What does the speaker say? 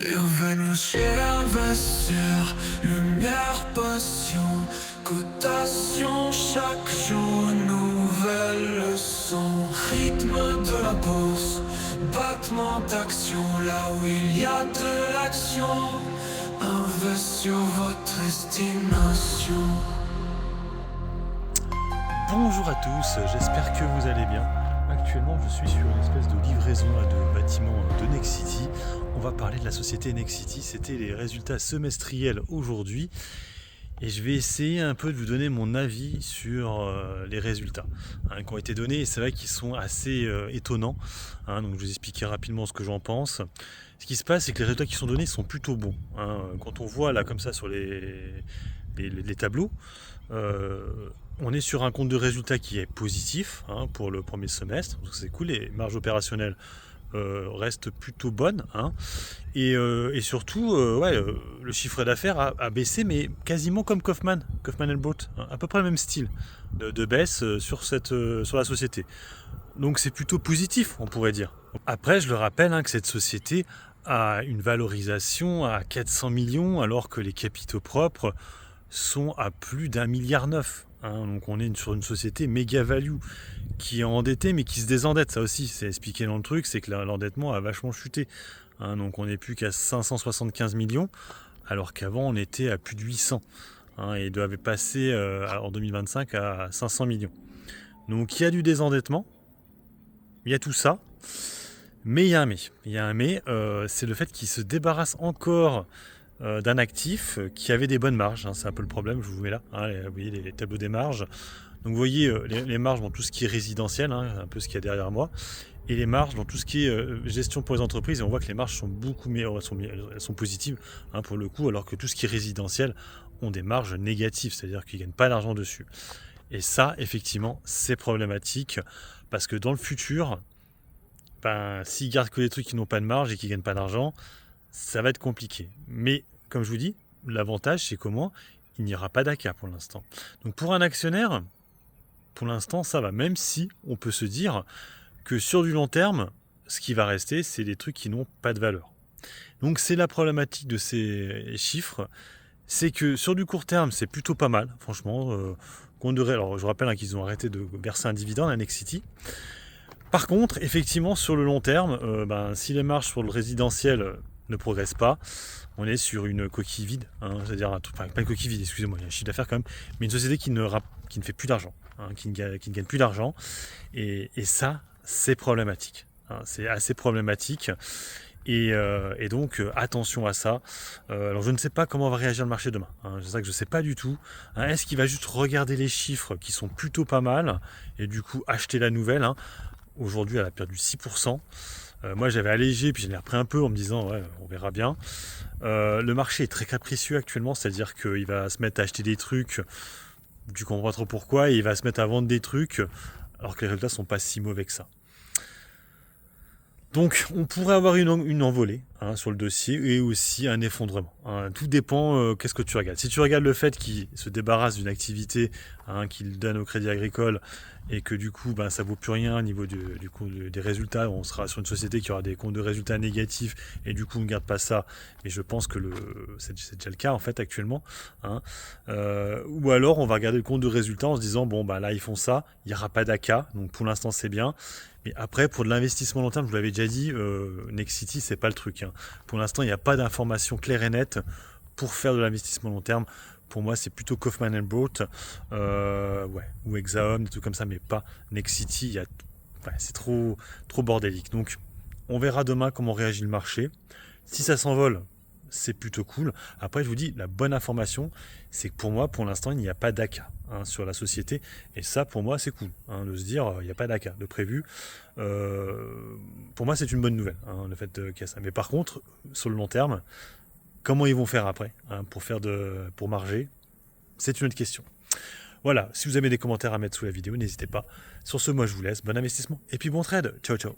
Bienvenue chez l'investisseur, lumière, passion, cotation, chaque jour une nouvelle leçon. Rythme de la bourse, battement d'action, là où il y a de l'action. Invest sur votre estimation. Bonjour à tous, j'espère que vous allez bien. Actuellement, je suis sur une espèce de livraison de bâtiments de Nexity. On va parler de la société Nexity. C'était les résultats semestriels aujourd'hui. Et je vais essayer un peu de vous donner mon avis sur les résultats qui ont été donnés. Et c'est vrai qu'ils sont assez étonnants. Donc je vais vous expliquer rapidement ce que j'en pense. Ce qui se passe, c'est que les résultats qui sont donnés sont plutôt bons. Quand on voit là comme ça sur les tableaux, on est sur un compte de résultat qui est positif pour le premier semestre, donc c'est cool, les marges opérationnelles restent plutôt bonnes, et surtout le chiffre d'affaires a baissé, mais quasiment comme Kaufman Broth, à peu près le même style de baisse sur la société. Donc c'est plutôt positif, on pourrait dire. Après, je le rappelle que cette société a une valorisation à 400 millions alors que les capitaux propres sont à plus d'1,9 milliard. Donc on est sur une société méga value qui est endettée mais qui se désendette. Ça aussi, c'est expliqué dans le truc, c'est que l'endettement a vachement chuté. Donc on n'est plus qu'à 575 millions alors qu'avant on était à plus de 800. Et il devait passer en 2025 à 500 millions. Donc il y a du désendettement, il y a tout ça, mais il y a un mais. C'est le fait qu'il se débarrasse encore d'un actif qui avait des bonnes marges. C'est un peu le problème, je vous mets là. Vous voyez les tableaux des marges. Donc vous voyez les marges dans tout ce qui est résidentiel, un peu ce qu'il y a derrière moi, et les marges dans tout ce qui est gestion pour les entreprises. Et on voit que les marges sont beaucoup meilleures, elles sont positives pour le coup, alors que tout ce qui est résidentiel ont des marges négatives, c'est-à-dire qu'ils ne gagnent pas d'argent dessus. Et ça, effectivement, c'est problématique, parce que dans le futur, s'ils gardent que les trucs qui n'ont pas de marge et qui ne gagnent pas d'argent, ça va être compliqué. Mais comme je vous dis, l'avantage c'est comment il n'y aura pas d'ACA pour l'instant. Donc pour un actionnaire, pour l'instant ça va, même si on peut se dire que sur du long terme, ce qui va rester, c'est des trucs qui n'ont pas de valeur. Donc c'est la problématique de ces chiffres, c'est que sur du court terme, c'est plutôt pas mal, franchement. Alors je rappelle qu'ils ont arrêté de verser un dividende à Nexity. Par contre, effectivement, sur le long terme, si les marges sur le résidentiel ne progressent pas, on est sur une coquille vide, c'est-à-dire pas une coquille vide, excusez-moi, il y a un chiffre d'affaires quand même, mais une société qui ne fait plus d'argent, qui ne gagne plus d'argent, et ça, c'est problématique. C'est assez problématique, et donc attention à ça. Alors je ne sais pas comment va réagir le marché demain, c'est ça que je ne sais pas du tout. Est-ce qu'il va juste regarder les chiffres qui sont plutôt pas mal, et du coup acheter la nouvelle. Aujourd'hui, elle a perdu 6%. Moi, j'avais allégé, puis j'en ai repris un peu en me disant, ouais, on verra bien. Le marché est très capricieux actuellement, c'est-à-dire qu'il va se mettre à acheter des trucs, tu comprends pas trop pourquoi, et il va se mettre à vendre des trucs, alors que les résultats sont pas si mauvais que ça. Donc, on pourrait avoir une envolée sur le dossier et aussi un effondrement. Tout dépend qu'est-ce que tu regardes. Si tu regardes le fait qu'il se débarrasse d'une activité qu'il donne au Crédit Agricole et que du coup, ça vaut plus rien au niveau des résultats, on sera sur une société qui aura des comptes de résultats négatifs et du coup, on ne garde pas ça. Mais je pense que c'est déjà le cas en fait actuellement. Ou alors, on va regarder le compte de résultats en se disant là, ils font ça, il n'y aura pas d'ACA, donc pour l'instant, c'est bien. Mais après, pour de l'investissement long terme, je vous l'avais déjà dit, Nexity, c'est pas le truc. Pour l'instant, il n'y a pas d'informations claires et nettes pour faire de l'investissement long terme. Pour moi, c'est plutôt Kaufman Broth, ou Exaom, des trucs comme ça, mais pas Nexity. C'est trop bordélique. Donc, on verra demain comment réagit le marché. Si ça s'envole, c'est plutôt cool. Après, je vous dis, la bonne information, c'est que pour moi, pour l'instant, il n'y a pas d'ACA sur la société. Et ça, pour moi, c'est cool de se dire, il n'y a pas d'ACA de prévu. Pour moi, c'est une bonne nouvelle, le fait qu'il y a ça. Mais par contre, sur le long terme, comment ils vont faire après pour marger, c'est une autre question. Voilà, si vous avez des commentaires à mettre sous la vidéo, n'hésitez pas. Sur ce, moi, je vous laisse. Bon investissement et puis bon trade. Ciao, ciao.